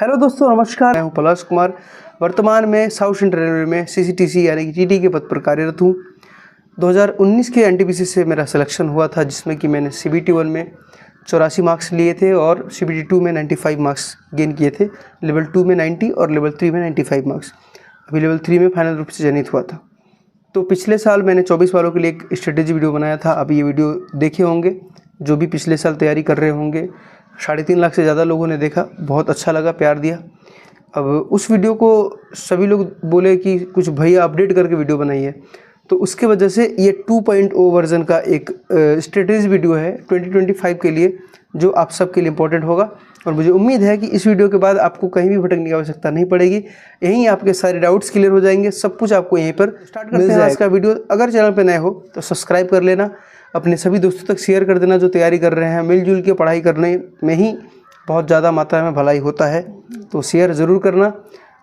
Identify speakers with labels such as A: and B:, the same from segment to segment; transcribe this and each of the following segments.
A: Hello दोस्तों, नमस्कार। मैं हूं पलाश कुमार। वर्तमान में साउथ सेंट्रल रेलवे में सीसीटीसी यानी कि टीटी के पद पर कार्यरत हूं। 2019 के एनटीपीसी से मेरा सिलेक्शन हुआ था, जिसमें कि मैंने सीबीटी 1 में 84 मार्क्स लिए थे और सीबीटी 2 में 95 मार्क्स गेन किए थे। लेवल 2 में 90 और लेवल 3 में 95 मार्क्स। अभी लेवल 3 में फाइनल रूप से चयनित हुआ था। तो पिछले साल मैंने 24 वालों के लिए एक स्ट्रेटेजी वीडियो बनाया था। अभी ये वीडियो देखे होंगे जो भी पिछले साल तैयारी कर रहे होंगे। 3.5 लाख से ज़्यादा लोगों ने देखा, बहुत अच्छा लगा, प्यार दिया। अब उस वीडियो को सभी लोग बोले कि कुछ भैया अपडेट करके वीडियो बनाइए, तो उसके वजह से ये 2.0 वर्जन का एक स्ट्रेटेजी वीडियो है 2025 के लिए, जो आप सबके लिए इम्पोर्टेंट होगा। और मुझे उम्मीद है कि इस वीडियो के बाद आपको कहीं भी भटकने की आवश्यकता नहीं पड़ेगी। यहीं आपके सारे डाउट्स क्लियर हो जाएंगे, सब कुछ आपको यहीं पर स्टार्ट करते हैं आज का वीडियो। अगर चैनल पर नए हो तो सब्सक्राइब कर लेना, अपने सभी दोस्तों तक शेयर कर देना जो तैयारी कर रहे हैं। मिलजुल के पढ़ाई करने में ही बहुत ज़्यादा मात्रा में भलाई होता है, तो शेयर ज़रूर करना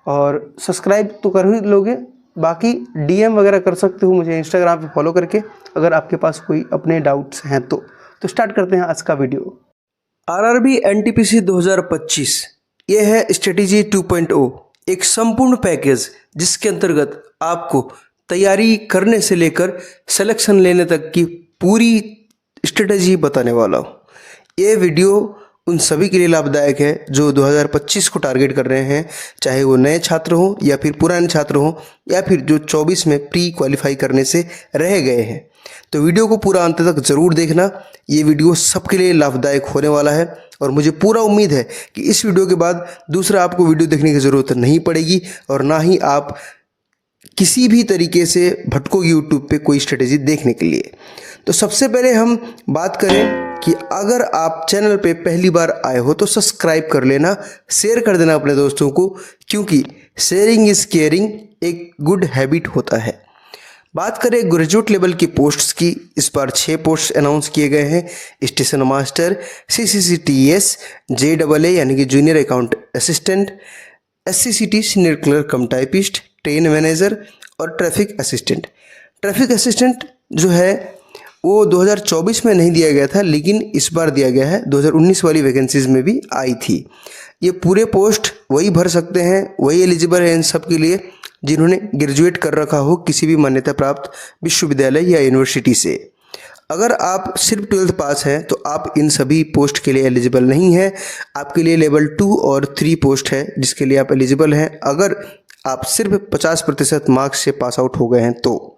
A: और सब्सक्राइब तो कर ही लोगे। बाकी डीएम वगैरह कर सकते हो मुझे इंस्टाग्राम पे फॉलो करके, अगर आपके पास कोई अपने डाउट्स हैं तो स्टार्ट करते हैं आज का वीडियो। आरआरबी एनटीपीसी 2025 ये है स्ट्रेटेजी 2.0, एक संपूर्ण पैकेज जिसके अंतर्गत आपको तैयारी करने से लेकर सिलेक्शन लेने तक की पूरी स्ट्रेटेजी बताने वाला हूँ। ये वीडियो उन सभी के लिए लाभदायक है जो 2025 को टारगेट कर रहे हैं, चाहे वो नए छात्र हों या फिर पुराने छात्र हों या फिर जो 24 में प्री क्वालिफाई करने से रह गए हैं। तो वीडियो को पूरा अंत तक ज़रूर देखना। ये वीडियो सबके लिए लाभदायक होने वाला है और मुझे पूरा उम्मीद है कि इस वीडियो के बाद दूसरा आपको वीडियो देखने की ज़रूरत नहीं पड़ेगी और ना ही आप किसी भी तरीके से भटकोगे यूट्यूब पे कोई स्ट्रेटेजी देखने के लिए। तो सबसे पहले हम बात करें कि अगर आप चैनल पे पहली बार आए हो तो सब्सक्राइब कर लेना, शेयर कर देना अपने दोस्तों को, क्योंकि शेयरिंग इज़ केयरिंग एक गुड हैबिट होता है। बात करें ग्रेजुएट लेवल की पोस्ट्स की, इस बार 6 पोस्ट अनाउंस किए गए हैं। स्टेशन मास्टर, CCCTS, JAA यानी कि junior account assistant, SCCT senior clerk कम टाइपिस्ट, ट्रेन मैनेजर और ट्रैफिक असिस्टेंट। ट्रैफिक असिस्टेंट जो है वो 2024 में नहीं दिया गया था, लेकिन इस बार दिया गया है। 2019 वाली वैकेंसीज में भी आई थी। ये पूरे पोस्ट वही भर सकते हैं, वही एलिजिबल है इन सब के लिए जिन्होंने ग्रेजुएट कर रखा हो किसी भी मान्यता प्राप्त विश्वविद्यालय या यूनिवर्सिटी से। अगर आप सिर्फ 12th पास हैं तो आप इन सभी पोस्ट के लिए एलिजिबल नहीं हैं। आपके लिए लेवल 2 और 3 पोस्ट है जिसके लिए आप एलिजिबल हैं, अगर आप सिर्फ 50% मार्क्स से पास आउट हो गए हैं तो।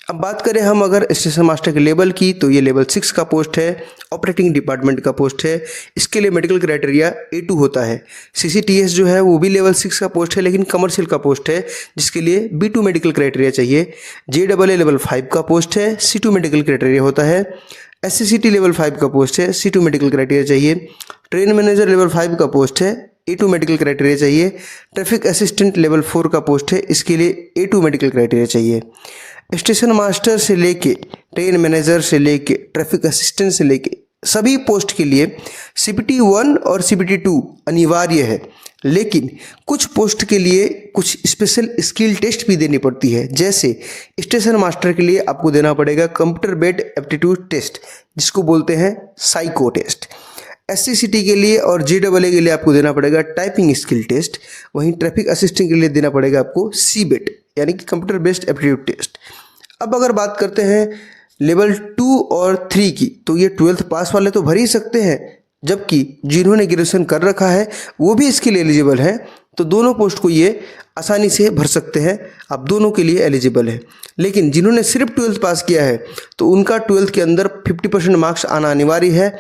A: अब बात करें हम अगर स्टेशन मास्टर के लेवल की, तो ये लेवल 6 का पोस्ट है, ऑपरेटिंग डिपार्टमेंट का पोस्ट है। इसके लिए मेडिकल क्राइटेरिया A2 होता है। CCTS जो है वो भी लेवल 6 का पोस्ट है, लेकिन कमर्शियल का पोस्ट है, जिसके लिए B2 मेडिकल क्राइटेरिया चाहिए। JAA लेवल 5 का पोस्ट है, C2 मेडिकल क्राइटेरिया होता है। SCCT लेवल 5 का पोस्ट है, C2 मेडिकल क्राइटेरिया चाहिए। ट्रेन मैनेजर लेवल 5 का पोस्ट है, A2 मेडिकल क्राइटेरिया चाहिए। ट्रैफिक असिस्टेंट लेवल 4 का पोस्ट है, इसके लिए A2 मेडिकल क्राइटेरिया चाहिए। स्टेशन मास्टर से लेके ट्रेन मैनेजर से लेके ट्रैफिक असिस्टेंट से लेके सभी पोस्ट के लिए CPT 1 और CPT 2 अनिवार्य है, लेकिन कुछ पोस्ट के लिए कुछ स्पेशल स्किल टेस्ट भी देनी पड़ती है। जैसे स्टेशन मास्टर के लिए आपको देना पड़ेगा कंप्यूटर बेस्ड एप्टीट्यूड टेस्ट, जिसको बोलते हैं साइको टेस्ट। SCCT के लिए और JAA के लिए आपको देना पड़ेगा टाइपिंग स्किल टेस्ट। वहीं ट्रैफिक असिस्टेंट के लिए देना पड़ेगा आपको CBET यानी कि कंप्यूटर बेस्ड एप्टीट्यूड टेस्ट। अब अगर बात करते हैं लेवल 2 और 3 की, तो ये 12th पास वाले तो भर ही सकते हैं, जबकि जिन्होंने ग्रेजुएशन कर रखा है वो भी इसके लिए एलिजिबल है। तो दोनों पोस्ट को ये आसानी से भर सकते हैं, आप दोनों के लिए एलिजिबल है। लेकिन जिन्होंने सिर्फ 12th पास किया है तो उनका 12th के अंदर 50% मार्क्स आना अनिवार्य है।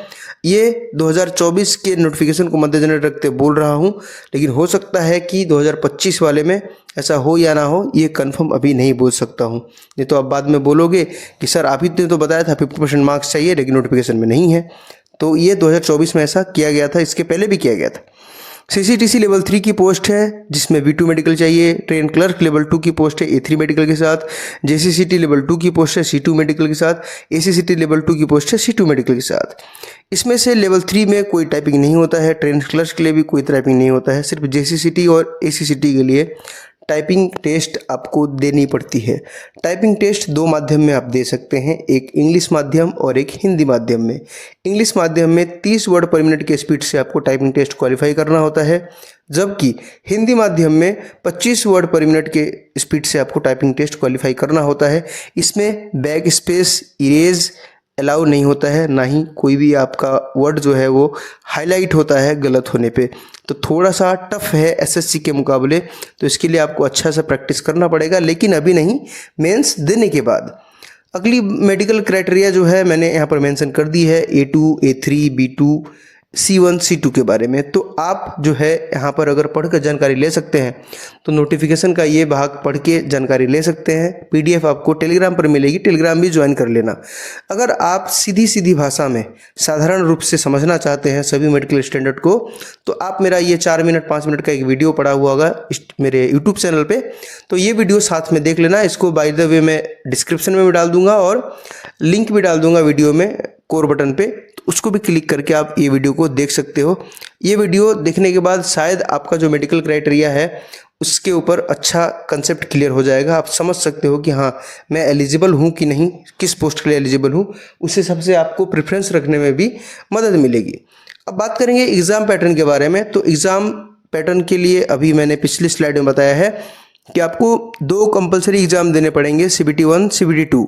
A: ये 2024 के नोटिफिकेशन को मद्देनजर रखते बोल रहा हूँ, लेकिन हो सकता है कि 2025 वाले में ऐसा हो या ना हो, ये कंफर्म अभी नहीं बोल सकता हूँ। नहीं तो आप बाद में बोलोगे कि सर आप ही ने तो बताया था 50% मार्क्स चाहिए, लेकिन नोटिफिकेशन में नहीं है। तो ये 2024 में ऐसा किया गया था, इसके पहले भी किया गया था। CCTC लेवल 3 की पोस्ट है जिसमें B2 मेडिकल चाहिए। ट्रेन क्लर्क लेवल 2 की पोस्ट है A3 मेडिकल के साथ। JCCT लेवल 2 की पोस्ट है C2 मेडिकल के साथ। ACCT लेवल 2 की पोस्ट है C2 मेडिकल के साथ। इसमें से लेवल 3 में कोई टाइपिंग नहीं होता है। ट्रेन क्लर्क के लिए भी कोई टाइपिंग नहीं होता है, सिर्फ JCCT और ACCT के लिए टाइपिंग टेस्ट आपको देनी पड़ती है। टाइपिंग टेस्ट दो माध्यम में आप दे सकते हैं, एक इंग्लिश माध्यम और एक हिंदी माध्यम में। इंग्लिश माध्यम में 30 वर्ड पर मिनट के स्पीड से आपको टाइपिंग टेस्ट क्वालिफाई करना होता है, जबकि हिंदी माध्यम में 25 वर्ड पर मिनट के स्पीड से आपको टाइपिंग टेस्ट क्वालिफाई करना होता है। इसमें बैक स्पेस, इरेज अलाउ नहीं होता है, ना ही कोई भी आपका वर्ड जो है वो हाईलाइट होता है गलत होने पे। तो थोड़ा सा टफ है एसएससी के मुकाबले, तो इसके लिए आपको अच्छा सा प्रैक्टिस करना पड़ेगा, लेकिन अभी नहीं, मेंस देने के बाद। अगली मेडिकल क्राइटेरिया जो है मैंने यहाँ पर मेंशन कर दी है, A2, A3, B2, C1, C2 के बारे में। तो आप जो है यहाँ पर अगर पढ़कर जानकारी ले सकते हैं तो नोटिफिकेशन का ये भाग पढ़ के जानकारी ले सकते हैं। PDF आपको टेलीग्राम पर मिलेगी, टेलीग्राम भी ज्वाइन कर लेना। अगर आप सीधी भाषा में साधारण रूप से समझना चाहते हैं सभी मेडिकल स्टैंडर्ड को, तो आप मेरा ये 4 मिनट 5 मिनट का एक वीडियो पड़ा हुआ होगा मेरे यूट्यूब चैनल पे, तो ये वीडियो साथ में देख लेना। इसको बाय द वे मैं डिस्क्रिप्शन में भी डाल दूंगा और लिंक भी डाल दूंगा वीडियो में कोर बटन पे, तो उसको भी क्लिक करके आप ये वीडियो को देख सकते हो। ये वीडियो देखने के बाद शायद आपका जो मेडिकल क्राइटेरिया है उसके ऊपर अच्छा कंसेप्ट क्लियर हो जाएगा। आप समझ सकते हो कि हाँ, मैं एलिजिबल हूँ कि नहीं, किस पोस्ट के लिए एलिजिबल हूँ, उस हिसाब से आपको प्रेफरेंस रखने में भी मदद मिलेगी। अब बात करेंगे एग्ज़ाम पैटर्न के बारे में। तो एग्ज़ाम पैटर्न के लिए अभी मैंने पिछली स्लाइड में बताया है कि आपको 2 कंपलसरी एग्ज़ाम देने पड़ेंगे, CBT 1, CBT 2।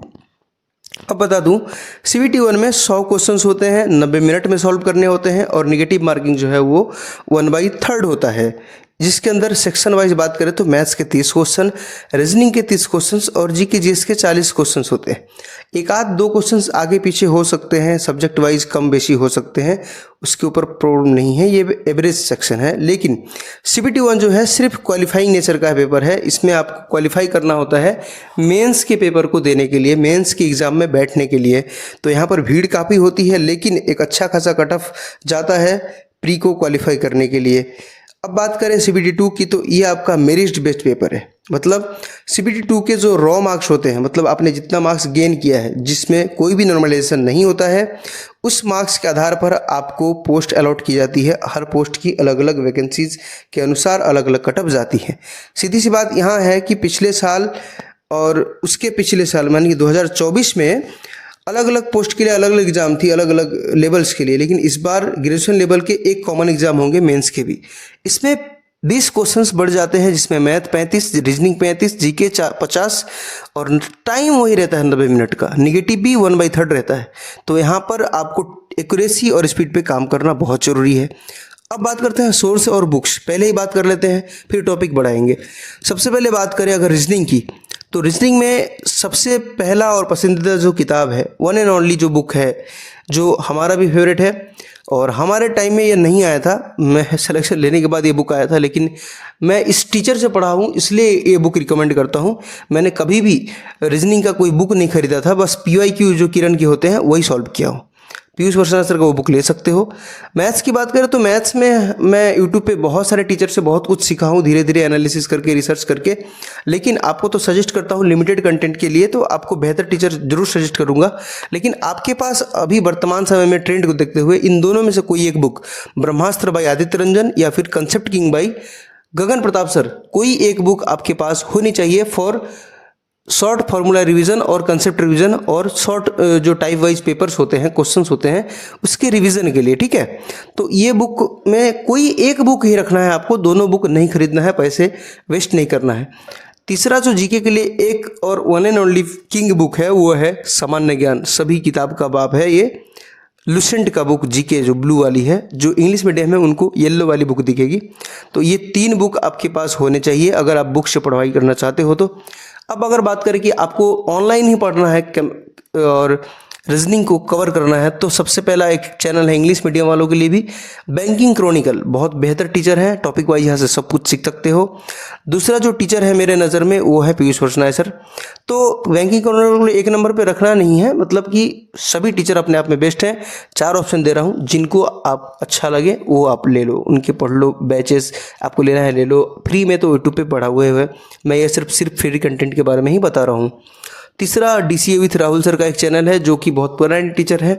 A: अब बता दूं, CBT 1 में 100 क्वेश्चंस होते हैं, 90 मिनट में सॉल्व करने होते हैं, और निगेटिव मार्किंग जो है वो 1/3 होता है, जिसके अंदर सेक्शन वाइज बात करें तो मैथ्स के 30 क्वेश्चन, रीजनिंग के 30 क्वेश्चंस और जीके जीएस के 40 क्वेश्चंस होते हैं। एक आध 2 क्वेश्चंस आगे पीछे हो सकते हैं, सब्जेक्ट वाइज कम बेशी हो सकते हैं, उसके ऊपर प्रॉब्लम नहीं है, ये एवरेज सेक्शन है। लेकिन CBT 1 जो है सिर्फ क्वालिफाइंग नेचर का पेपर है। इसमें आपको क्वालिफाई करना होता है मेंस के पेपर को देने के लिए, मेंस के एग्ज़ाम में बैठने के लिए। तो यहाँ पर भीड़ काफ़ी होती है, लेकिन एक अच्छा खासा कट ऑफ जाता है प्री को क्वालिफाई करने के लिए। अब बात करें CBT 2 की, तो ये आपका मेरिट बेस्ड पेपर है। मतलब CBT 2 के जो रॉ मार्क्स होते हैं, मतलब आपने जितना मार्क्स गेन किया है, जिसमें कोई भी नॉर्मलाइजेशन नहीं होता है, उस मार्क्स के आधार पर आपको पोस्ट अलॉट की जाती है। हर पोस्ट की अलग अलग वैकेंसीज के अनुसार अलग अलग कट ऑफ जाती है। सीधी सी बात यहाँ है कि पिछले साल और उसके पिछले साल यानी कि 2024 में अलग अलग पोस्ट के लिए अलग अलग एग्जाम थी, अलग अलग लेवल्स के लिए, लेकिन इस बार ग्रेजुएशन लेवल के एक कॉमन एग्जाम होंगे मेंस के भी। इसमें 20 क्वेश्चंस बढ़ जाते हैं, जिसमें मैथ 35, रीजनिंग 35, जीके 50 और टाइम वही रहता है 90 मिनट का। निगेटिव भी 1/3 रहता है। तो यहाँ पर आपको एक्यूरेसी और स्पीड पे काम करना बहुत ज़रूरी है। अब बात करते हैं सोर्स और बुक्स। पहले ही बात कर लेते हैं, फिर टॉपिक बढ़ाएंगे। सबसे पहले बात करें अगर रीजनिंग की, तो रीजनिंग में सबसे पहला और पसंदीदा जो किताब है, वन एंड ओनली जो बुक है, जो हमारा भी फेवरेट है, और हमारे टाइम में ये नहीं आया था, मैं सिलेक्शन लेने के बाद ये बुक आया था, लेकिन मैं इस टीचर से पढ़ा हूँ इसलिए ये बुक रिकमेंड करता हूँ। मैंने कभी भी रीजनिंग का कोई बुक नहीं खरीदा था, बस PYQ जो किरण के होते हैं वही सॉल्व किया हूँ। पीयूष वर्षा सर का वो बुक ले सकते हो। मैथ्स की बात करें तो मैथ्स में मैं यूट्यूब पे बहुत सारे टीचर से बहुत कुछ सीखा हूँ, धीरे धीरे एनालिसिस करके, रिसर्च करके। लेकिन आपको तो सजेस्ट करता हूँ लिमिटेड कंटेंट के लिए, तो आपको बेहतर टीचर जरूर सजेस्ट करूँगा। लेकिन आपके पास अभी वर्तमान समय में ट्रेंड को देखते हुए इन दोनों में से कोई एक book, Brahmastra by Aditya Ranjan या फिर concept king by Gagan Pratap sir, कोई एक बुक आपके पास होनी चाहिए फॉर शॉर्ट फार्मूला रिवीजन और कंसेप्ट रिवीजन, और शॉर्ट जो टाइप वाइज पेपर्स होते हैं, क्वेश्चंस होते हैं, उसके रिवीजन के लिए। ठीक है, तो ये बुक में कोई एक बुक ही रखना है आपको, दोनों बुक नहीं खरीदना है, पैसे वेस्ट नहीं करना है। तीसरा जो जीके के लिए एक और one and only king book है वो है सामान्य ज्ञान, सभी किताब का बाप है ये, लुसेंट का बुक जीके जो ब्लू वाली है। जो इंग्लिश मीडियम है उनको येलो वाली बुक दिखेगी। तो ये 3 बुक आपके पास होने चाहिए अगर आप बुक से पढ़ाई करना चाहते हो तो। अब अगर बात करें कि आपको ऑनलाइन ही पढ़ना है और रीजनिंग को कवर करना है, तो सबसे पहला एक चैनल है इंग्लिश मीडियम वालों के लिए भी, बैंकिंग क्रॉनिकल, बहुत बेहतर टीचर है, टॉपिक वाइज यहाँ से सब कुछ सीख सकते हो। दूसरा जो टीचर है मेरे नज़र में वो है पीयूष वर्षनाय सर। तो बैंकिंग क्रॉनिकल एक नंबर पे रखना नहीं है, मतलब कि सभी टीचर अपने आप में बेस्ट हैं। 4 ऑप्शन दे रहा हूँ, जिनको आप अच्छा लगे वो आप ले लो, उनके पढ़ लो, बैचेस आपको लेना है ले लो, फ्री में तो यूट्यूब पे पढ़ा हुए हुए। मैं ये सिर्फ फ्री कंटेंट के बारे में ही बता रहा हूँ। तीसरा DCA विथ राहुल सर का एक चैनल है जो कि बहुत पुराने टीचर है,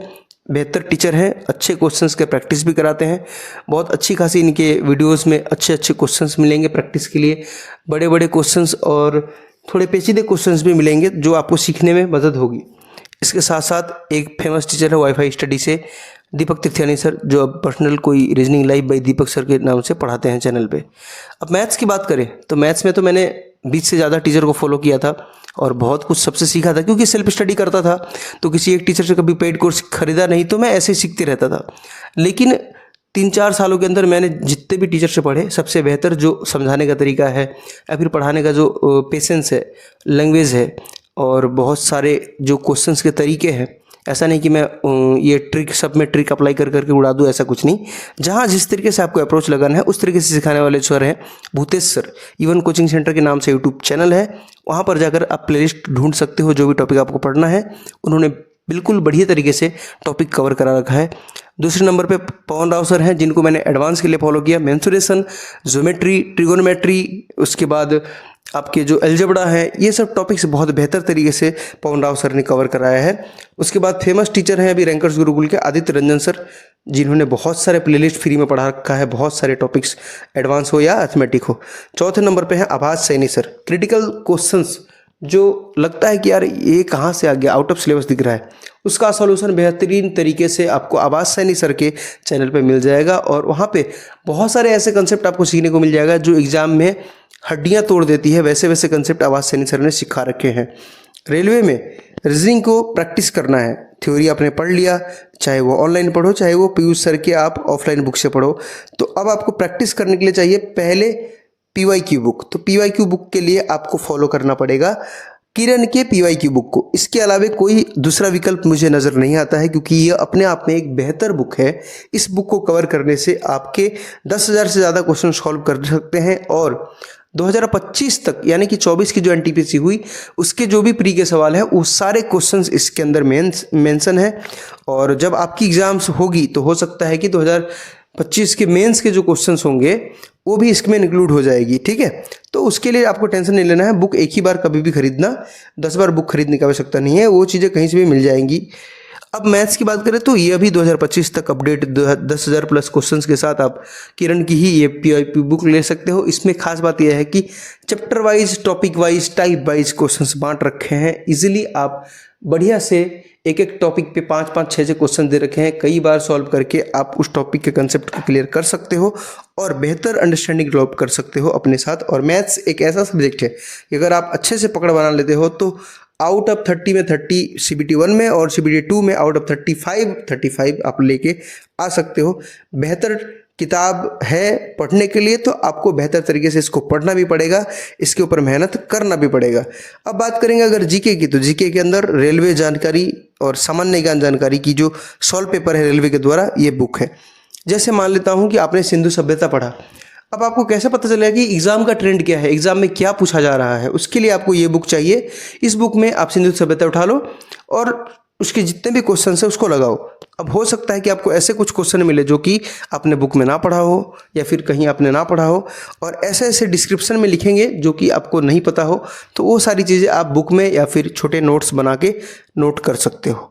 A: बेहतर टीचर हैं, अच्छे क्वेश्चंस के प्रैक्टिस भी कराते हैं। बहुत अच्छी खासी इनके वीडियोस में अच्छे अच्छे क्वेश्चंस मिलेंगे प्रैक्टिस के लिए, बड़े बड़े क्वेश्चंस और थोड़े पेचीदे क्वेश्चंस भी मिलेंगे जो आपको सीखने में मदद होगी। इसके साथ साथ एक फेमस टीचर है वाईफाई स्टडी से, दीपक तिरथियानी सर, जो अब पर्सनल कोई reasoning live by Deepak sir के नाम से पढ़ाते हैं चैनल पे। अब मैथ्स की बात करें तो मैथ्स में तो मैंने 20 से ज़्यादा टीचर को फॉलो किया था और बहुत कुछ सबसे सीखा था, क्योंकि सेल्फ स्टडी करता था तो किसी एक टीचर से कभी पेड कोर्स खरीदा नहीं, तो मैं ऐसे ही सीखते रहता था। लेकिन 3-4 सालों के अंदर मैंने जितने भी टीचर से पढ़े, सबसे बेहतर जो समझाने का तरीका है या फिर पढ़ाने का जो पेशेंस है, लैंग्वेज है और बहुत सारे जो क्वेश्चंस के तरीके हैं, ऐसा नहीं कि मैं ये ट्रिक सब में ट्रिक अप्लाई कर करके उड़ा दूँ, ऐसा कुछ नहीं। जहाँ जिस तरीके से आपको अप्रोच लगाना है उस तरीके से सिखाने वाले सर हैं Bhutesh sir. Even coaching centre के नाम से यूट्यूब चैनल है, वहाँ पर जाकर आप प्लेलिस्ट ढूंढ सकते हो, जो भी टॉपिक आपको पढ़ना है उन्होंने बिल्कुल बढ़िया तरीके से टॉपिक कवर करा रखा है। दूसरे नंबर पे पवन राव सर हैं, जिनको मैंने एडवांस के लिए फॉलो किया। मेंसुरेशन, ज्योमेट्री, ट्रिगोनोमेट्री, उसके बाद आपके जो अलजेब्रा है, ये सब टॉपिक्स बहुत बेहतर तरीके से पवन राव सर ने कवर कराया है। उसके बाद फेमस टीचर हैं अभी रैंकर्स गुरुकुल के आदित्य रंजन सर, जिन्होंने बहुत सारे प्लेलिस्ट फ्री में पढ़ा रखा है, बहुत सारे टॉपिक्स एडवांस हो या अर्थमेटिक हो। चौथे नंबर पे है आभास सैनी सर। क्रिटिकल क्वेश्चंस जो लगता है कि यार ये कहाँ से आ गया, आउट ऑफ सिलेबस दिख रहा है, उसका सॉल्यूशन बेहतरीन तरीके से आपको आभास सैनी सर के चैनल पे मिल जाएगा। और वहाँ पे बहुत सारे ऐसे कंसेप्ट आपको सीखने को मिल जाएगा जो एग्जाम में हड्डियाँ तोड़ देती है, वैसे वैसे कंसेप्ट आभास सैनी सर ने सिखा रखे हैं। रेलवे में रीजनिंग को प्रैक्टिस करना है, थ्योरी आपने पढ़ लिया, चाहे वो ऑनलाइन पढ़ो चाहे वो पीयूष सर के आप ऑफलाइन बुक से पढ़ो, तो अब आपको प्रैक्टिस करने के लिए चाहिए पहले PYQ बुक। तो PYQ बुक के लिए आपको फॉलो करना पड़ेगा किरण के PYQ बुक को। इसके अलावा कोई दूसरा विकल्प मुझे नज़र नहीं आता है, क्योंकि ये अपने आप में एक बेहतर बुक है। इस बुक को कवर करने से आपके 10,000 से ज़्यादा क्वेश्चन सॉल्व कर सकते हैं और 2025 तक यानी कि 24 की जो NTPC हुई उसके जो भी प्री के सवाल है वो सारे क्वेश्चंस इसके अंदर मेंशन है। और जब आपकी एग्जाम्स होगी तो हो सकता है कि 2025 के मेंस के जो क्वेश्चंस होंगे वो भी इसमें इंक्लूड हो जाएगी, ठीक है। तो उसके लिए आपको टेंशन नहीं लेना है, बुक एक ही बार कभी भी खरीदना, 10 बार बुक खरीदने की आवश्यकता नहीं है, वो चीज़ें कहीं से भी मिल जाएंगी। अब मैथ्स की बात करें तो ये अभी 2025 तक अपडेट 10,000 प्लस क्वेश्चंस के साथ आप किरण की ही ये PYQ बुक ले सकते हो। इसमें खास बात यह है कि chapter wise, topic wise, type wise questions बांट रखे हैं। इजीली आप बढ़िया से एक एक टॉपिक पे 5-5, 6-6 क्वेश्चन दे रखे हैं, कई बार सॉल्व करके आप उस टॉपिक के कंसेप्ट को क्लियर कर सकते हो और बेहतर अंडरस्टैंडिंग डेवलप कर सकते हो अपने साथ। और मैथ्स एक ऐसा सब्जेक्ट है कि अगर आप अच्छे से पकड़ बना लेते हो तो आउट ऑफ 30 में 30 CBT 1 में और CBT 2 में आउट ऑफ 35 आप लेके आ सकते हो। बेहतर किताब है पढ़ने के लिए, तो आपको बेहतर तरीके से इसको पढ़ना भी पड़ेगा, इसके ऊपर मेहनत करना भी पड़ेगा। अब बात करेंगे अगर जीके की, तो जीके के अंदर रेलवे जानकारी और सामान्य ज्ञान जानकारी की जो सॉल्व पेपर है रेलवे के द्वारा, ये बुक है। जैसे मान लेता हूँ कि आपने सिंधु सभ्यता पढ़ा, अब आपको कैसे पता चलेगा कि एग्जाम का ट्रेंड क्या है, एग्जाम में क्या पूछा जा रहा है, उसके लिए आपको ये बुक चाहिए। इस बुक में आप सिंधु सभ्यता उठा लो और उसके जितने भी क्वेश्चन है उसको लगाओ। अब हो सकता है कि आपको ऐसे कुछ क्वेश्चन मिले जो कि आपने बुक में ना पढ़ा हो या फिर कहीं आपने ना पढ़ा हो, और ऐसे ऐसे डिस्क्रिप्शन में लिखेंगे जो कि आपको नहीं पता हो, तो वो सारी चीज़ें आप बुक में या फिर छोटे नोट्स बना के नोट कर सकते हो।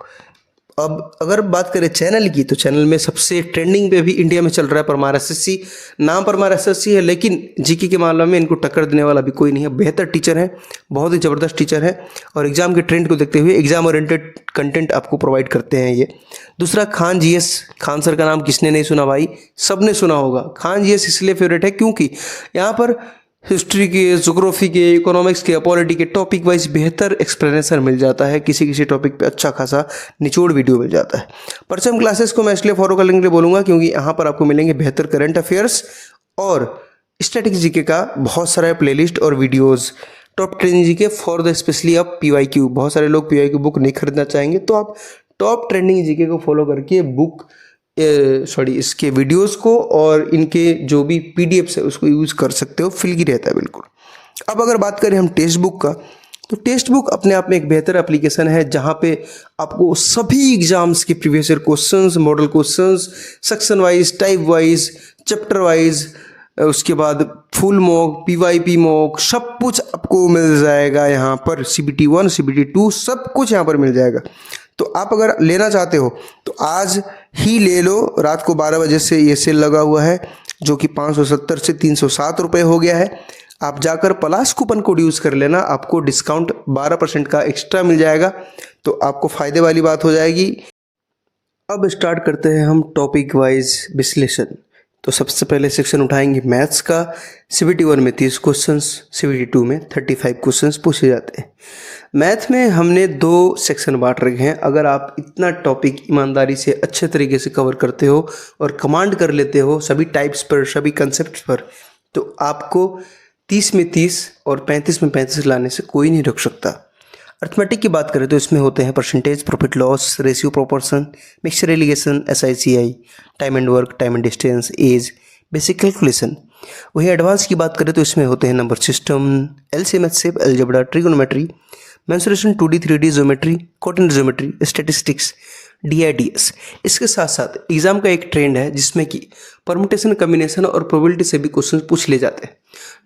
A: अब अगर बात करें चैनल की, तो चैनल में सबसे ट्रेंडिंग पे भी इंडिया में चल रहा है परमार SSC। नाम परमार SSC है, लेकिन जीके के मामले में इनको टक्कर देने वाला भी कोई नहीं है। बेहतर टीचर है, बहुत ही ज़बरदस्त टीचर है और एग्जाम के ट्रेंड को देखते हुए एग्जाम ओरिएंटेड कंटेंट आपको प्रोवाइड करते हैं ये। दूसरा खान GS, खान सर का नाम किसने नहीं सुना भाई, सब ने सुना होगा। खान GS इसलिए फेवरेट है क्योंकि यहाँ पर हिस्ट्री के, ज्योग्राफी के, इकोनॉमिक्स के, पॉलिटी के टॉपिक वाइज बेहतर एक्सप्लेनेशन मिल जाता है। किसी किसी टॉपिक पे अच्छा खासा निचोड़ वीडियो मिल जाता है। परचम क्लासेस को मैं इसलिए फॉलो करने के लिए बोलूँगा क्योंकि यहाँ पर आपको मिलेंगे बेहतर करंट अफेयर्स और स्टैटिक जीके का बहुत सारा प्लेलिस्ट और videos. Top trending GK for the specially अब PYQ, बहुत सारे लोग PYQ बुक नहीं खरीदना चाहेंगे, तो आप टॉप ट्रेंडिंग जीके को फॉलो करके बुक इसके वीडियोस को और इनके जो भी PDFs है उसको यूज़ कर सकते हो, फ्री रहता है बिल्कुल। अब अगर बात करें हम टेक्स्ट बुक का, तो टेक्स्ट बुक अपने आप में एक बेहतर एप्लीकेशन है जहाँ पे आपको सभी एग्जाम्स के previous year questions, model questions, section wise, type wise, chapter wise, उसके बाद फुल मॉक, PYP मॉक, सब कुछ आपको मिल जाएगा यहाँ पर। CBT 1, CBT 2 सब कुछ यहाँ पर मिल जाएगा। तो आप अगर लेना चाहते हो तो आज ही ले लो, रात को 12 बजे से ये सेल लगा हुआ है जो कि 570 से 307 रुपये हो गया है। आप जाकर प्लस कूपन कोड यूज़ कर लेना, आपको डिस्काउंट 12% का एक्स्ट्रा मिल जाएगा, तो आपको फ़ायदे वाली बात हो जाएगी। अब स्टार्ट करते हैं हम टॉपिक वाइज विश्लेषण। तो सबसे पहले सेक्शन उठाएंगे मैथ्स का। CBT 1 में 30 क्वेश्चंस, CBT 2 में 35 क्वेश्चंस पूछे जाते हैं। मैथ में हमने 2 सेक्शन बांट रखे हैं। अगर आप इतना टॉपिक ईमानदारी से अच्छे तरीके से कवर करते हो और कमांड कर लेते हो सभी टाइप्स पर, सभी कंसेप्ट पर, तो आपको 30 में 30 और 35 में 35 लाने से कोई नहीं रोक सकता। अर्थमेटिक की बात करें तो इसमें होते हैं percentage, profit loss, ratio, proportion, mixture alligation, SICI, time and work, time and distance, age, basic calculation. वही एडवांस की बात करें तो इसमें होते हैं number system, LCM, HCF, algebra, trigonometry, mensuration, 2D 3D geometry, coordinate geometry, statistics, DIDS। इसके साथ साथ एग्जाम का एक ट्रेंड है जिसमें कि परमुटेशन, कम्बिनेशन और प्रोबेबिलिटी से भी क्वेश्चन पूछ ले जाते हैं।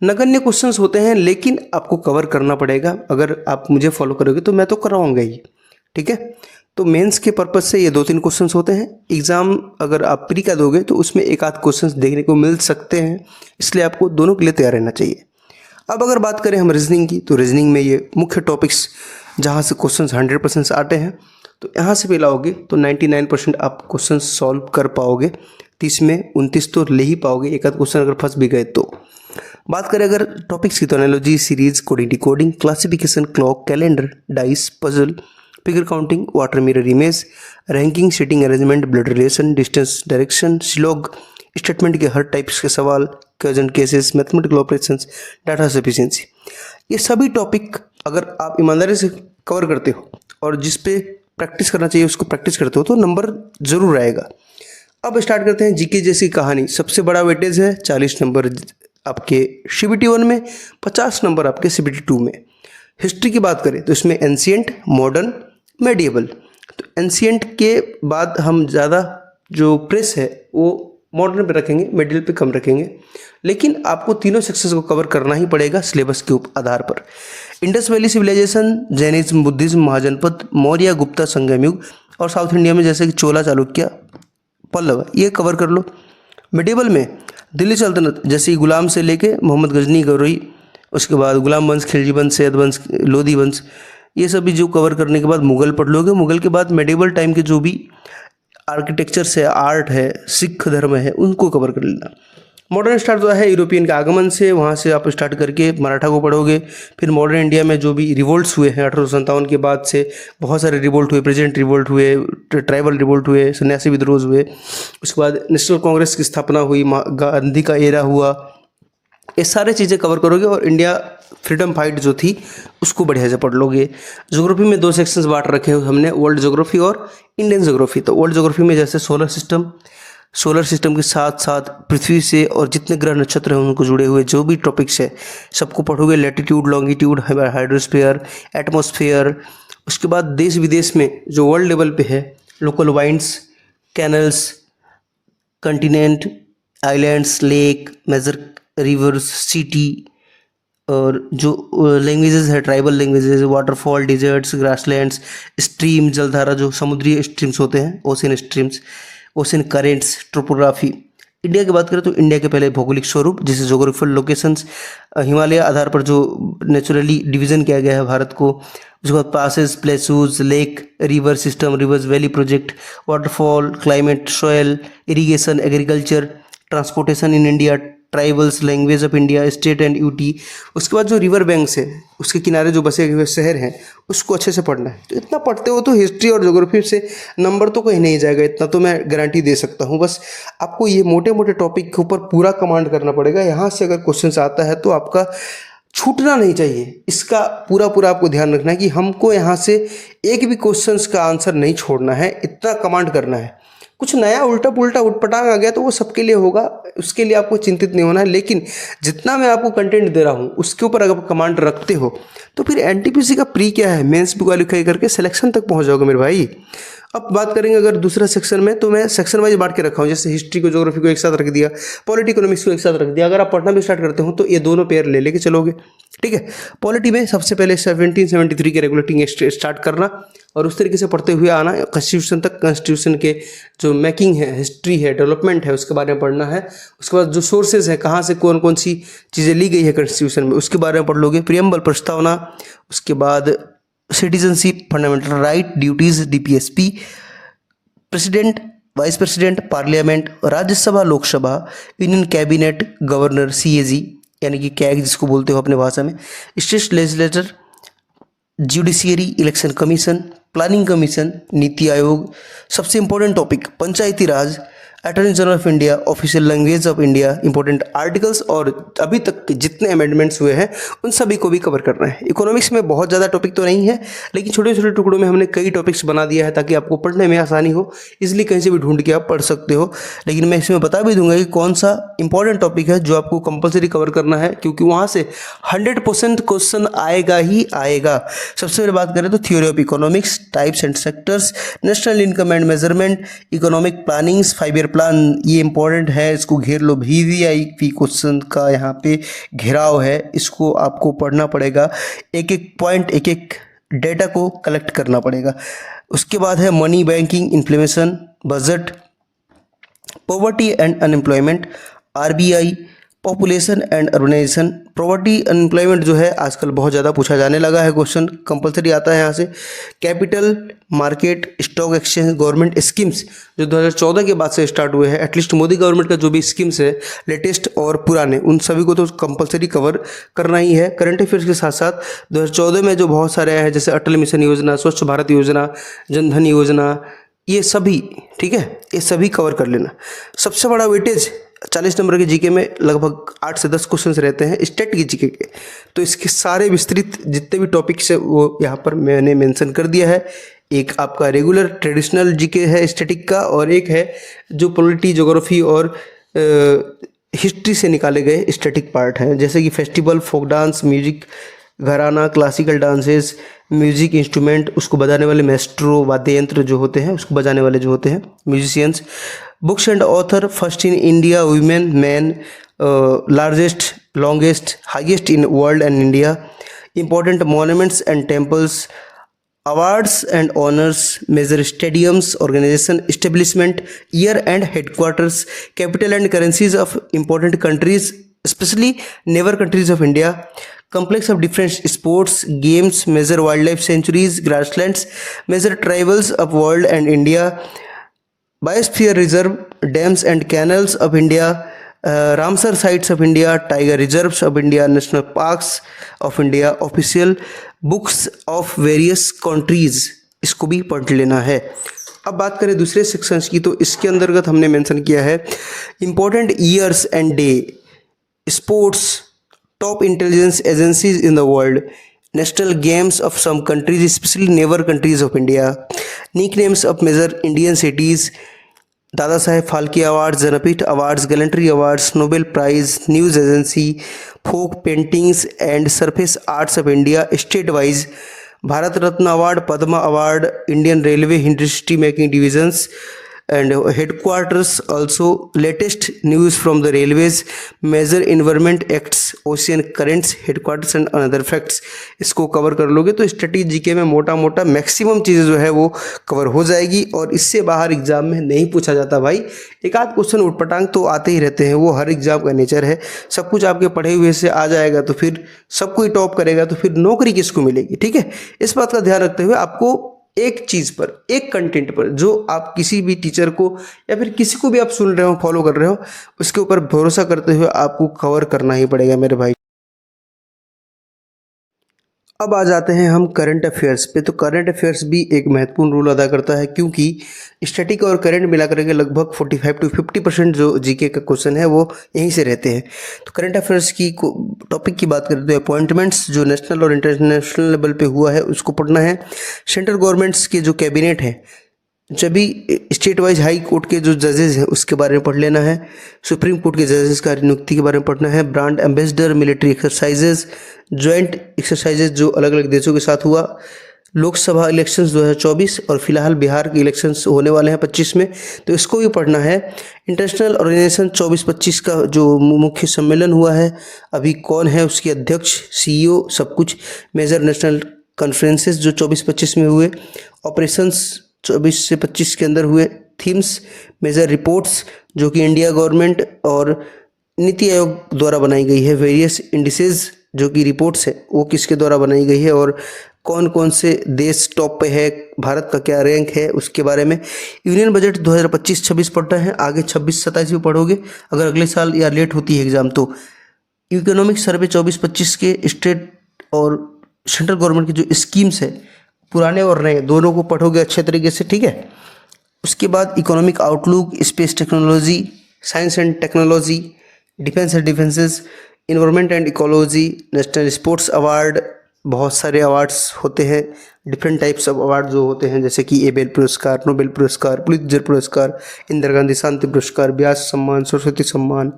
A: नगण्य क्वेश्चंस होते हैं लेकिन आपको कवर करना पड़ेगा। अगर आप मुझे फॉलो करोगे तो मैं तो करवाऊंगा ही, ठीक है। तो मेंस के पर्पज से ये 2-3 क्वेश्चंस होते हैं। एग्जाम अगर आप प्री का दोगे तो उसमें एक आध क्वेश्चंस देखने को मिल सकते हैं, इसलिए आपको दोनों के लिए तैयार रहना चाहिए। अब अगर बात करें हम रीजनिंग की, तो रीजनिंग में ये मुख्य टॉपिक्स जहाँ से क्वेश्चंस 100% आते हैं, तो यहाँ से भी लाओगे तो 99% आप क्वेश्चन सॉल्व कर पाओगे। 30 में 29 तो ले ही पाओगे, एक आध क्वेश्चन अगर फंस भी गए तो। बात करें अगर टॉपिक्स की तो analogy, series, coding, decoding, classification, clock, calendar, dice, puzzle, figure counting, water mirror image, ranking, seating arrangement, blood relation, distance, direction, syllogism, statement के हर टाइप्स के सवाल, question cases, mathematical operations, data sufficiency, ये सभी topic अगर आप ईमानदारी से कवर करते हो और जिस पे प्रैक्टिस करना चाहिए उसको प्रैक्टिस करते हो तो नंबर जरूर आएगा। अब स्टार्ट करते हैं जीके जैसी कहानी। सबसे बड़ा वेटेज है 40 नंबर आपके CBT 1 में, 50 नंबर आपके CBT 2 में। हिस्ट्री की बात करें तो इसमें एंशिएंट, मॉडर्न, मेडिएवल। तो एंशिएंट के बाद हम ज़्यादा जो प्रेस है वो मॉडर्न पे रखेंगे, मेडियल पे कम रखेंगे, लेकिन आपको तीनों सेक्शंस को कवर करना ही पड़ेगा सिलेबस के आधार पर। Indus valley civilization, Jainism, Buddhism, Mahajanapada, Maurya, Gupta, Sangam युग, और साउथ इंडिया में जैसे कि चोला, चालुक्य, पल्लव, ये कवर कर लो। मिडिवल में दिल्ली सल्तनत जैसे कि गुलाम से लेके मोहम्मद गजनी, गौरी, उसके बाद गुलाम वंश, खिलजी वंश, सैयद वंश, लोधी वंश, ये सभी जो कवर करने के बाद मुगल पढ़ लोगे। मुगल के बाद मेडिवल टाइम के जो भी आर्किटेक्चर है, आर्ट है, सिख धर्म है, उनको कवर कर लेना। मॉडर्न स्टार्ट हुआ है यूरोपियन के आगमन से, वहाँ से आप स्टार्ट करके मराठा को पढ़ोगे। फिर मॉडर्न इंडिया में जो भी रिवोल्ट्स हुए हैं 1857 के बाद से बहुत सारे रिवोल्ट हुए, प्रेजेंट रिवोल्ट हुए, ट्राइबल रिवोल्ट हुए, सन्यासी विद्रोह हुए। उसके बाद नेशनल कांग्रेस की स्थापना हुई, गांधी का एरा हुआ। ये सारे चीज़ें कवर करोगे और इंडिया फ्रीडम फाइट जो थी उसको बढ़िया से पढ़ लोगे। ज्योग्राफी में 2 सेक्शंस बांट रखे हैं हमने, वर्ल्ड ज्योग्राफी और इंडियन ज्योग्राफी। तो वर्ल्ड ज्योग्राफी में जैसे सोलर सिस्टम के साथ साथ पृथ्वी से और जितने ग्रह नक्षत्र हैं उनको जुड़े हुए जो भी टॉपिक्स है सबको पढ़ोगे। Latitude, longitude, hydrosphere, atmosphere. उसके बाद देश विदेश में जो वर्ल्ड लेवल पे है, local winds, canals, continent, islands, lake, major rivers, city, और जो लैंग्वेजेस है, tribal languages, waterfall, deserts, grasslands, stream, जलधारा, जो समुद्री स्ट्रीम्स होते हैं, ocean streams, ocean currents, topography. India की बात करें तो इंडिया के पहले भौगोलिक स्वरूप जैसे जोग्राफिकल लोकेशंस, हिमालय आधार पर जो नेचुरली डिवीज़न किया गया है भारत को। उसके बाद passes, plateaus, lake, river system, rivers valley project, waterfall, climate, soil, irrigation, agriculture, transportation in India, tribals, language of India, state and UT. उसके बाद जो रिवर बैंक्स है उसके किनारे जो बसे हुए शहर हैं उसको अच्छे से पढ़ना है। तो इतना पढ़ते हो तो हिस्ट्री और ज्योग्राफी से नंबर तो कहीं नहीं जाएगा, इतना तो मैं गारंटी दे सकता हूँ। बस आपको ये मोटे मोटे टॉपिक के ऊपर पूरा कमांड करना पड़ेगा। यहाँ से अगर क्वेश्चन आता है तो आपका छूटना नहीं चाहिए। इसका पूरा आपको ध्यान रखना है कि हमको यहाँ से एक भी क्वेश्चंस का आंसर नहीं छोड़ना है, इतना कमांड करना है। कुछ नया उल्टा पुल्टा उटपटांग आ गया तो वो सबके लिए होगा, उसके लिए आपको चिंतित नहीं होना है। लेकिन जितना मैं आपको कंटेंट दे रहा हूँ उसके ऊपर अगर कमांड रखते हो तो फिर एनटीपीसी का प्री क्या है, मेंस भी क्वालिफाई करके सिलेक्शन तक पहुँच जाओगे मेरे भाई। अब बात करेंगे अगर दूसरा सेक्शन में, तो मैं सेक्शन वाइज बांट के रखा हूँ, जैसे हिस्ट्री को, ज्योग्राफी को एक साथ रख दिया, पॉलिटी इकोनॉमिक्स को एक साथ रख दिया। अगर आप पढ़ना भी स्टार्ट करते हो तो ये दोनों पेयर ले लेके चलोगे, ठीक है। पॉलिटी में सबसे पहले 1773 के रेगुलेटिंग स्टार्ट करना और उस तरीके से पढ़ते हुए आना कॉन्स्टिट्यूशन तक। कॉन्स्टिट्यूशन के जो मेकिंग है, हिस्ट्री है, डेवलपमेंट है, उसके बारे में पढ़ना है। उसके बाद जो सोर्सेज है, कहाँ से कौन कौन सी चीज़ें ली गई है कॉन्स्टिट्यूशन में, उसके बारे में पढ़ लोगे। प्रियम्बल, प्रस्तावना, उसके बाद citizenship, fundamental right, duties, DPSP, president, vice president, parliament, Rajya Sabha, Lok Sabha, union cabinet, governor, CAG यानी कि कैग जिसको बोलते हो अपने भाषा में, state legislature, judiciary, election commission, planning commission, NITI Aayog, सबसे important topic Panchayati Raj, attorney general of India, official language of India, important articles और अभी तक के जितने अमेंडमेंट्स हुए हैं उन सभी को भी कवर करना है। इकोनॉमिक्स में बहुत ज़्यादा टॉपिक तो नहीं है, लेकिन छोटे छोटे टुकड़ों में हमने कई टॉपिक्स बना दिया है ताकि आपको पढ़ने में आसानी हो, इसलिए कहीं से भी ढूंढ के आप पढ़ सकते हो। लेकिन मैं इसमें बता भी दूंगा कि कौन सा इंपॉर्टेंट टॉपिक है जो आपको कंपलसरी कवर करना है, क्योंकि वहाँ से 100% क्वेश्चन आएगा ही आएगा। सबसे पहले बात करें तो theory of economics, types and sectors, national income and measurement, economic plannings, 5 year plan, ये इंपॉर्टेंट है, इसको घेर लो। VVIP क्वेश्चन का यहाँ पे घेराव है, इसको आपको पढ़ना पड़ेगा, एक एक पॉइंट, एक एक डेटा को कलेक्ट करना पड़ेगा। उसके बाद है money, banking, inflation, budget, poverty and unemployment, RBI, population and urbanisation. Poverty unemployment जो है आजकल बहुत ज़्यादा पूछा जाने लगा है, क्वेश्चन कंपलसरी आता है यहाँ से। Capital market, stock exchange, government schemes जो 2014 के बाद से स्टार्ट हुए हैं, एटलीस्ट मोदी गवर्नमेंट का जो भी स्कीम्स है लेटेस्ट और पुराने, उन सभी को तो कंपलसरी कवर करना ही है। करंट अफेयर्स के साथ साथ 2014 में जो बहुत सारे आए हैं, जैसे अटल मिशन योजना, स्वच्छ भारत योजना, जनधन योजना, ये सभी, ठीक है, ये सभी कवर कर लेना। सबसे बड़ा वेटेज 40 नंबर के जीके में लगभग 8 से 10 क्वेश्चंस रहते हैं स्टेट की जीके के, तो इसके सारे विस्तृत जितने भी टॉपिक्स है वो यहाँ पर मैंने मेंशन कर दिया है। एक आपका रेगुलर ट्रेडिशनल जीके है स्टैटिक का, और एक है जो पॉलिटी, ज्योग्राफी और हिस्ट्री से निकाले गए स्टैटिक पार्ट हैं, जैसे कि फेस्टिवल, फोक डांस, म्यूजिक, घराना, क्लासिकल डांसेस, म्यूजिक इंस्ट्रूमेंट, उसको बजाने वाले मैस्ट्रो, वाद्य यंत्र जो होते हैं उसको बजाने वाले जो होते हैं musicians. Books and author, first in India, women, man, largest, longest, highest in world and India, important monuments and temples, awards and honours, major stadiums, organisation, establishment, year and headquarters, capital and currencies of important countries, specially neighbour countries of India, complex of different sports, games, measure wildlife sanctuaries, grasslands, measure tribals of world and India, biosphere reserve, dams and canals of India, Ramsar sites of India, tiger reserves of India, national parks of India, official books of various countries, इसको भी पढ़ लेना है। अब बात करें दूसरे sections की, तो इसके अंतर्गत हमने मेंशन किया है important years and day, sports, top intelligence agencies in the world, national games of some countries, especially neighbor countries of India, nicknames of major Indian cities, Dada Saheb Phalke Awards, Jnanpith Awards, Gallantry Awards, Nobel Prize, News Agency, Folk Paintings and Surface Arts of India, state wise, Bharat Ratna Award, Padma Award, Indian Railway Industry Making Divisions and headquarters, also latest news from the railways, major environment acts, ocean currents, headquarters and another facts, इसको cover कर लोगे तो static GK में मोटा मोटा maximum चीज़ें जो है वो कवर हो जाएगी, और इससे बाहर एग्जाम में नहीं पूछा जाता भाई। एक आध क्वेश्चन उटपटांग तो आते ही रहते हैं, वो हर एग्जाम का नेचर है। सब कुछ आपके पढ़े हुए से आ जाएगा तो फिर सब कोई टॉप करेगा तो फिर नौकरी किसको मिलेगी, ठीक है। इस बात का ध्यान रखते हुए आपको एक चीज़ पर, एक कंटेंट पर, जो आप किसी भी टीचर को या फिर किसी को भी आप सुन रहे हो, फॉलो कर रहे हो, उसके ऊपर भरोसा करते हुए आपको कवर करना ही पड़ेगा मेरे भाई। अब आ जाते हैं हम करंट अफेयर्स पे। तो करंट अफेयर्स भी एक महत्वपूर्ण रोल अदा करता है, क्योंकि स्टैटिक और करंट मिला करके लगभग 45 to 50% जो जीके का क्वेश्चन है वो यहीं से रहते हैं। तो करंट अफेयर्स की टॉपिक की बात करें तो अपॉइंटमेंट्स जो नेशनल और इंटरनेशनल लेवल पे हुआ है उसको पढ़ना है। सेंट्रल गवर्नमेंट्स के जो कैबिनेट है, जब भी स्टेट वाइज हाई कोर्ट के जो जजेस हैं उसके बारे में पढ़ लेना है। सुप्रीम कोर्ट के जजेस का नियुक्ति के बारे में पढ़ना है। Brand ambassador, military exercises, joint exercises जो अलग अलग देशों के साथ हुआ, लोकसभा इलेक्शंस 2024 और फिलहाल बिहार के इलेक्शंस होने वाले हैं 25 में, तो इसको भी पढ़ना है। इंटरनेशनल ऑर्गेनाइजेशन 24-25 का जो मुख्य सम्मेलन हुआ है, अभी कौन है उसके अध्यक्ष, CEO, सब कुछ। मेजर नेशनल कॉन्फ्रेंसेस जो 24-25 में हुए, ऑपरेशंस 24 से 25 के अंदर हुए, थीम्स, मेजर रिपोर्ट्स जो कि इंडिया गवर्नमेंट और नीति आयोग द्वारा बनाई गई है, वेरियस इंडिसेस जो कि रिपोर्ट्स है वो किसके द्वारा बनाई गई है, और कौन कौन से देश टॉप पे है, भारत का क्या रैंक है, उसके बारे में। यूनियन बजट 2025-26 पढ़ना है, आगे 26-27 भी पढ़ोगे अगर अगले साल या लेट होती है एग्जाम तो। इकोनॉमिक सर्वे 24-25 के स्टेट और सेंट्रल गवर्नमेंट की जो स्कीम्स है, पुराने और नए दोनों को पढ़ोगे अच्छे तरीके से, ठीक है। उसके बाद economic outlook, space technology, science and technology, defence and defences, environment and ecology, national sports award, बहुत सारे अवार्ड्स होते हैं, डिफरेंट टाइप्स ऑफ अवार्ड जो होते हैं, जैसे कि एबेल पुरस्कार, नोबेल पुरस्कार, पुलित्जर पुरस्कार, इंदिरा गांधी शांति पुरस्कार, व्यास सम्मान, सरस्वती सम्मान,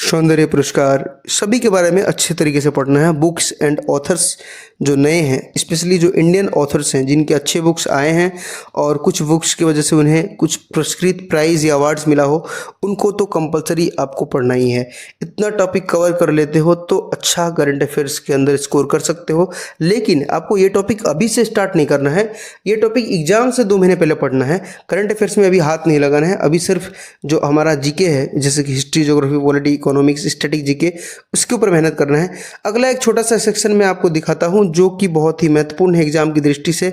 A: सौंदर्य पुरस्कार, सभी के बारे में अच्छे तरीके से पढ़ना है। बुक्स एंड ऑथर्स जो नए हैं, स्पेशली जो इंडियन ऑथर्स हैं जिनके अच्छे बुक्स आए हैं और कुछ बुक्स की वजह से उन्हें कुछ पुरस्कृत प्राइज़ या अवार्ड्स मिला हो, उनको तो कंपलसरी आपको पढ़ना ही है। इतना टॉपिक कवर कर लेते हो तो अच्छा करंट अफेयर्स के अंदर स्कोर कर सकते हो, लेकिन आपको ये टॉपिक अभी से स्टार्ट नहीं करना है। ये टॉपिक एग्जाम से 2 महीने पहले पढ़ना है। करंट अफेयर्स में अभी हाथ नहीं लगाना है। अभी सिर्फ जो हमारा जीके है, जैसे कि history, geography, polity, economics, static GK, उसके ऊपर मेहनत करना है। अगला एक छोटा सा सेक्शन मैं आपको दिखाता हूँ जो कि बहुत ही महत्वपूर्ण है एग्जाम की दृष्टि से।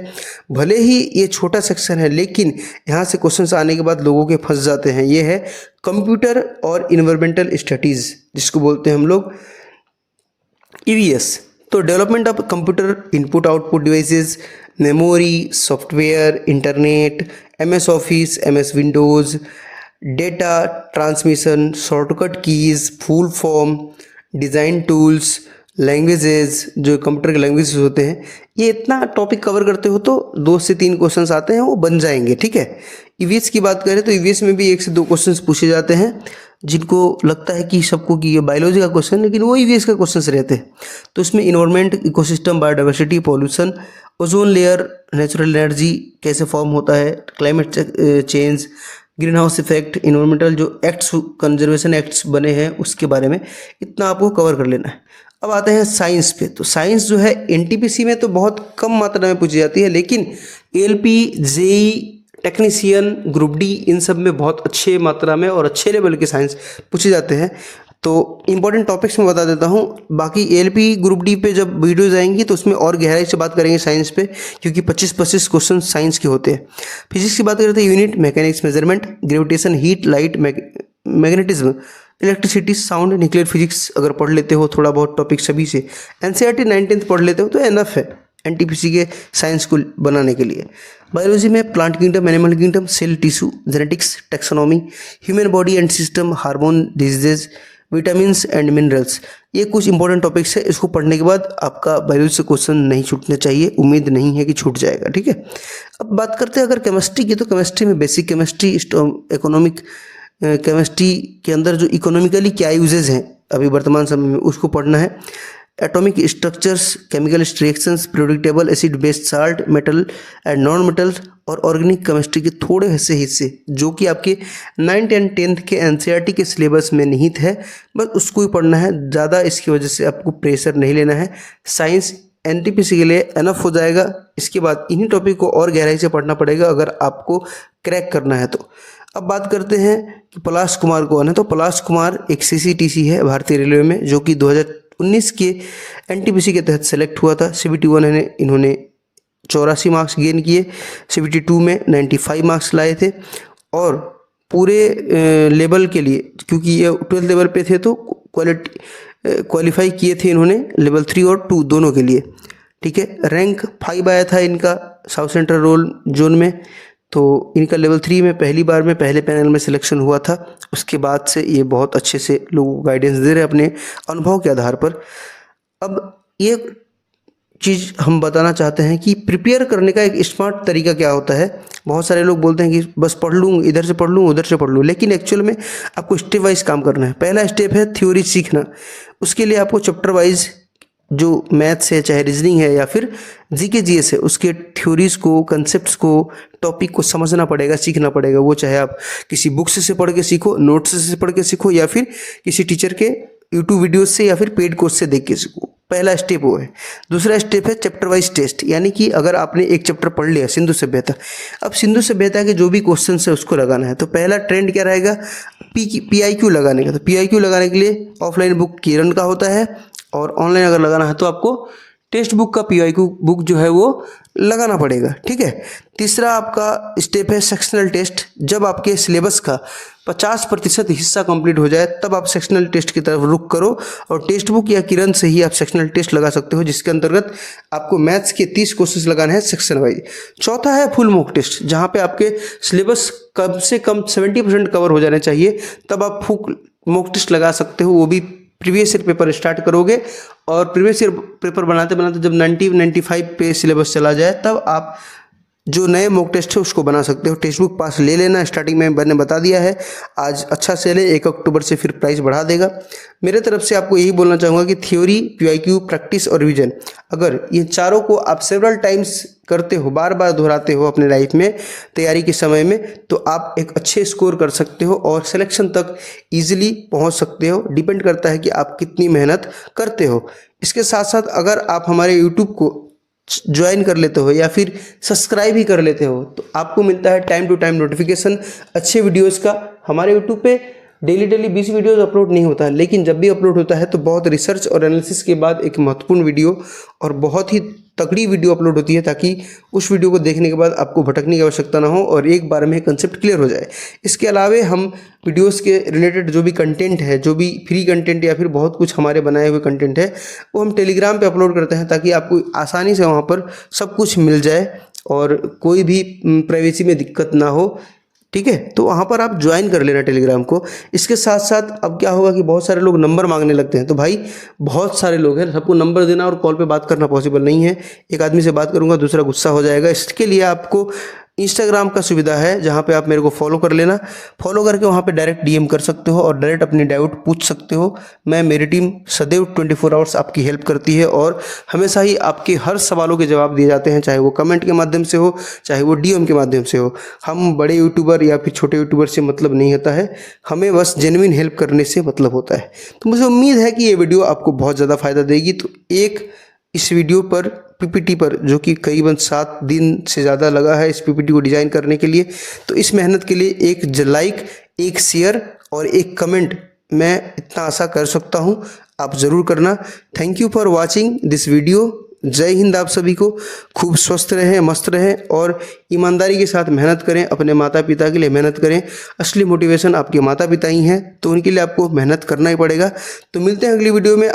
A: भले ही ये छोटा सेक्शन है, लेकिन यहाँ से क्वेश्चंस आने के बाद लोगों के फंस जाते हैं। ये है कंप्यूटर और इन्वायरमेंटल स्टडीज, जिसको बोलते हैं हम लोग EVS। तो development of computer input output devices, memory, software, internet, MS office, MS Windows, data transmission, shortcut keys, full form, design tools, languages जो कंप्यूटर के लैंग्वेजेस होते हैं, ये इतना टॉपिक कवर करते हो तो 2 से 3 क्वेश्चंस आते हैं, वो बन जाएंगे, ठीक है। EVS की बात करें तो EVS में भी 1 से 2 क्वेश्चंस पूछे जाते हैं, जिनको लगता है कि सबको कि ये बायोलॉजी का क्वेश्चन, लेकिन वो EVS का क्वेश्चंस रहते हैं। तो इसमें environment, ecosystem, biodiversity, pollution, ozone layer, natural energy कैसे फॉर्म होता है, climate change, green house effect, environmental जो एक्ट्स, कंजर्वेशन एक्ट्स बने हैं उसके बारे में इतना आपको कवर कर लेना है। अब आते हैं साइंस पे। तो साइंस जो है NTPC में तो बहुत कम मात्रा में पूछी जाती है, लेकिन LP, JEE, technician, group D, इन सब में बहुत अच्छे मात्रा में और अच्छे लेवल के साइंस पूछे जाते हैं। तो इंपॉर्टेंट टॉपिक्स मैं बता देता हूँ। बाकी LP ग्रुप D पे जब वीडियोज आएंगी तो उसमें और गहराई से बात करेंगे साइंस पे, क्योंकि 25-25 क्वेश्चन साइंस के होते हैं। फिजिक्स की बात करें तो unit, mechanics, measurement, gravitation, heat, light, magnetism, electricity, sound, nuclear physics अगर पढ़ लेते हो थोड़ा बहुत टॉपिक सभी से, NCERT 9th पढ़ लेते हो तो एनफ है NTPC के साइंस को बनाने के लिए। बायोलॉजी में plant kingdom, animal kingdom, cell tissue, genetics, taxonomy, human body and system, hormone, diseases, vitamins and minerals, ये कुछ इंपॉर्टेंट टॉपिक्स है। इसको पढ़ने के बाद आपका बायोलॉजी से क्वेश्चन नहीं छूटने चाहिए, उम्मीद नहीं है कि छूट जाएगा, ठीक है। अब बात करते हैं अगर केमिस्ट्री की, तो केमिस्ट्री में बेसिक केमिस्ट्री, इकोनॉमिक केमिस्ट्री के अंदर जो इकोनॉमिकली क्या यूजेज हैं अभी वर्तमान समय में, उसको पढ़ना है। Atomic structures, chemical reactions, periodic table, acid based salt, metal and non metal और ऑर्गेनिक केमिस्ट्री के थोड़े ऐसे हिस्से जो कि आपके 9th एंड 10th के NCERT के सिलेबस में निहित है, बस उसको ही पढ़ना है। ज़्यादा इसकी वजह से आपको प्रेशर नहीं लेना है। साइंस NTPC के लिए एनफ हो जाएगा। इसके बाद इन्हीं टॉपिक को और गहराई से पढ़ना पड़ेगा अगर आपको क्रैक करना है तो। अब बात करते हैं कि पलाश कुमार कौन है। तो पलाश कुमार एक CCTC है भारतीय रेलवे में, जो कि 2019 के NTPC के तहत सेलेक्ट हुआ था। CBT 1 है, इन्होंने 84 मार्क्स गेन किए, CBT 2 में 95 मार्क्स लाए थे, और पूरे लेवल के लिए, क्योंकि ये 12th लेवल पे थे तो क्वालिफाई किए थे इन्होंने लेवल 3 और 2 दोनों के लिए, ठीक है। रैंक 5 आया था इनका साउथ सेंट्रल रोल जोन में, तो इनका लेवल 3 में पहली बार में पहले पैनल में सिलेक्शन हुआ था। उसके बाद से ये बहुत अच्छे से लोगों को गाइडेंस दे रहे हैं अपने अनुभव के आधार पर। अब ये चीज़ हम बताना चाहते हैं कि प्रिपेयर करने का एक स्मार्ट तरीका क्या होता है। बहुत सारे लोग बोलते हैं कि बस पढ़ लूँ, इधर से पढ़ लूँ, उधर से पढ़ लूँ, लेकिन एक्चुअल में आपको स्टेप वाइज काम करना है। पहला स्टेप है थ्योरी सीखना। उसके लिए आपको चैप्टर वाइज जो मैथ्स है, चाहे रीजनिंग है या फिर जीके जीएस है, उसके थ्योरीज को, कंसेप्ट्स को, टॉपिक को समझना पड़ेगा, सीखना पड़ेगा। वो चाहे आप किसी बुक से पढ़ के सीखो, नोट्स से पढ़ के सीखो, या फिर किसी टीचर के यूट्यूब वीडियोस से या फिर पेड कोर्स से देख के सीखो। पहला स्टेप वो है। दूसरा स्टेप है चैप्टर वाइज टेस्ट, यानी कि अगर आपने एक चैप्टर पढ़ लिया सिंधु सभ्यता, अब सिंधु सभ्यता के जो भी क्वेश्चन है उसको लगाना है। तो पहला ट्रेंड क्या रहेगा, PIQ लगाने का। तो PIQ लगाने के लिए ऑफलाइन बुक किरण का होता है, और ऑनलाइन अगर लगाना है तो आपको टेक्स्ट बुक का PIQ बुक जो है वो लगाना पड़ेगा, ठीक है। तीसरा आपका स्टेप है सेक्शनल टेस्ट। जब आपके सिलेबस का 50% हिस्सा कंप्लीट हो जाए तब आप सेक्शनल टेस्ट की तरफ रुख करो, और टेक्स्ट बुक या किरण से ही आप सेक्शनल टेस्ट लगा सकते हो, जिसके अंतर्गत आपको मैथ्स के 30 क्वेश्चन लगाने हैं सेक्शन वाइज। चौथा है फुल मॉक टेस्ट, जहाँ पे आपके सिलेबस कम से कम 70% कवर हो जाने चाहिए, तब आप फुल मॉक टेस्ट लगा सकते हो। वो भी प्रीवियस ईयर पेपर स्टार्ट करोगे, और प्रीवियस ईयर पेपर बनाते बनाते जब 90-95 पे सिलेबस चला जाए तब आप जो नए मॉक टेस्ट है उसको बना सकते हो। टेक्स्ट बुक पास ले लेना, स्टार्टिंग में मैंने बता दिया है। आज अच्छा सेल है, 1 अक्टूबर से फिर प्राइस बढ़ा देगा। मेरे तरफ से आपको यही बोलना चाहूँगा कि थ्योरी, PIQ, प्रैक्टिस और रिवीजन, अगर ये चारों को आप सेवरल टाइम्स करते हो, बार बार दोहराते हो अपने लाइफ में तैयारी के समय में, तो आप एक अच्छे स्कोर कर सकते हो और सिलेक्शन तक ईजिली पहुंच सकते हो। डिपेंड करता है कि आप कितनी मेहनत करते हो। इसके साथ साथ अगर आप हमारे यूट्यूब को ज्वाइन कर लेते हो या फिर सब्सक्राइब ही कर लेते हो, तो आपको मिलता है टाइम टू टाइम नोटिफिकेशन अच्छे वीडियोस का। हमारे यूट्यूब पे डेली 20 वीडियोस अपलोड नहीं होता है, लेकिन जब भी अपलोड होता है तो बहुत रिसर्च और एनालिसिस के बाद एक महत्वपूर्ण वीडियो और बहुत ही तगड़ी वीडियो अपलोड होती है, ताकि उस वीडियो को देखने के बाद आपको भटकने की आवश्यकता ना हो और एक बार में कंसेप्ट क्लियर हो जाए। इसके अलावे हम वीडियोस के रिलेटेड जो भी कंटेंट है, जो भी फ्री कंटेंट या फिर बहुत कुछ हमारे बनाए हुए कंटेंट है, वो हम टेलीग्राम पे अपलोड करते हैं, ताकि आपको आसानी से वहाँ पर सब कुछ मिल जाए और कोई भी प्राइवेसी में दिक्कत ना हो, ठीक है। तो वहाँ पर आप ज्वाइन कर लेना टेलीग्राम को। इसके साथ साथ अब क्या होगा कि बहुत सारे लोग नंबर मांगने लगते हैं, तो भाई बहुत सारे लोग हैं, सबको नंबर देना और कॉल पे बात करना पॉसिबल नहीं है। एक आदमी से बात करूंगा, दूसरा गुस्सा हो जाएगा। इसके लिए आपको इंस्टाग्राम का सुविधा है, जहाँ पे आप मेरे को फॉलो कर लेना। फॉलो करके वहाँ पे डायरेक्ट DM कर सकते हो और डायरेक्ट अपनी डाउट पूछ सकते हो। मेरी टीम सदैव 24 आवर्स आपकी हेल्प करती है और हमेशा ही आपके हर सवालों के जवाब दिए जाते हैं, चाहे वो कमेंट के माध्यम से हो, चाहे वो DM के माध्यम से हो। हम बड़े यूट्यूबर या फिर छोटे यूट्यूबर से मतलब नहीं होता है, हमें बस जेन्युइन हेल्प करने से मतलब होता है। तो मुझे उम्मीद है कि ये वीडियो आपको बहुत ज़्यादा फ़ायदा देगी। तो एक इस वीडियो पर PPT पर, जो कि करीबन 7 दिन से ज़्यादा लगा है इस PPT को डिज़ाइन करने के लिए, तो इस मेहनत के लिए एक लाइक, एक शेयर और एक कमेंट मैं इतना आशा कर सकता हूँ, आप ज़रूर करना। Thank you for watching this video. जय हिंद। आप सभी को खूब स्वस्थ रहें, मस्त रहें और ईमानदारी के साथ मेहनत करें। अपने माता पिता के लिए मेहनत करें। असली मोटिवेशन आपके माता पिता ही हैं, तो उनके लिए आपको मेहनत करना ही पड़ेगा। तो मिलते हैं अगली वीडियो में।